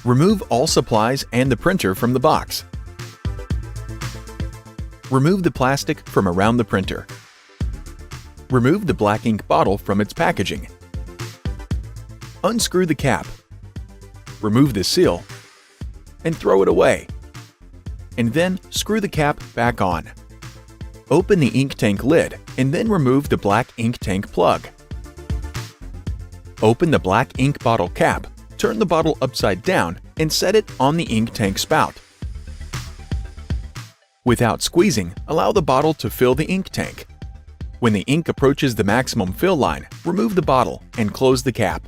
Remove all supplies and the printer from the box. Remove the plastic from around the printer. Remove the black ink bottle from its packaging. Unscrew the cap. Remove the seal and throw it away. And then screw the cap back on. Open the ink tank lid and then remove the black ink tank plug. Open the black ink bottle cap, turn the bottle upside down and set it on the ink tank spout. Without squeezing, allow the bottle to fill the ink tank. When the ink approaches the maximum fill line, remove the bottle and close the cap.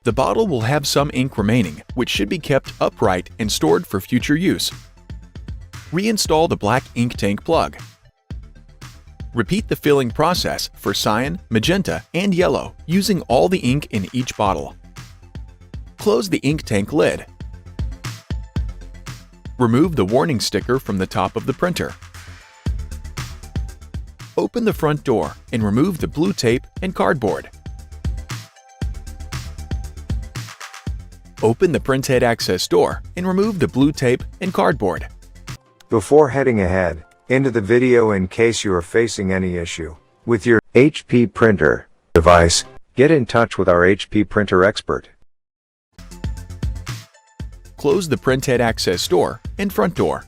The bottle will have some ink remaining, which should be kept upright and stored for future use. Reinstall the black ink tank plug. Repeat the filling process for cyan, magenta, and yellow using all the ink in each bottle. Close the ink tank lid. Remove the warning sticker from the top of the printer. Open the front door and remove the blue tape and cardboard. Open the printhead access door and remove the blue tape and cardboard. Before heading ahead into the video, in case you are facing any issue with your HP printer device, get in touch with our HP printer expert. Close the printhead access door and front door.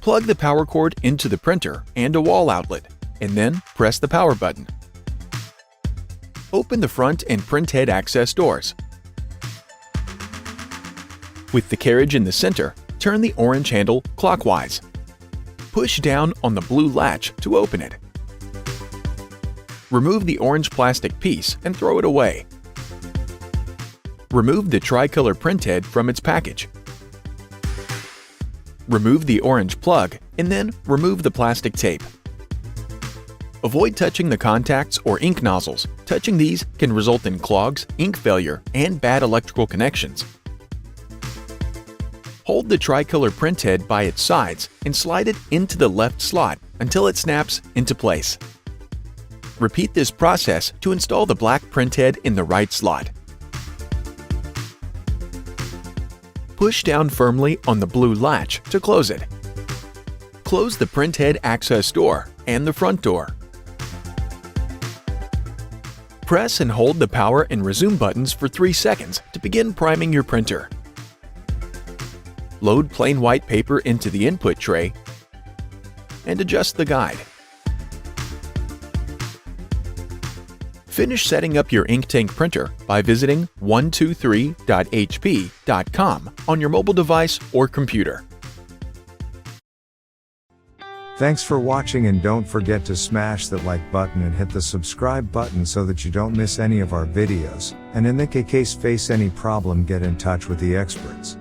Plug the power cord into the printer and a wall outlet, and then press the power button. Open the front and printhead access doors. With the carriage in the center, turn the orange handle clockwise. Push down on the blue latch to open it. Remove the orange plastic piece and throw it away. Remove the tricolor printhead from its package. Remove the orange plug and then remove the plastic tape. Avoid touching the contacts or ink nozzles. Touching these can result in clogs, ink failure, and bad electrical connections. Hold the tricolor printhead by its sides and slide it into the left slot until it snaps into place. Repeat this process to install the black printhead in the right slot. Push down firmly on the blue latch to close it. Close the printhead access door and the front door. Press and hold the power and resume buttons for 3 seconds to begin priming your printer. Load plain white paper into the input tray and adjust the guide. Finish setting up your ink tank printer by visiting 123.hp.com on your mobile device or computer. Thanks for watching, and don't forget to smash that like button and hit the subscribe button so that you don't miss any of our videos. And in the case face any problem, get in touch with the experts.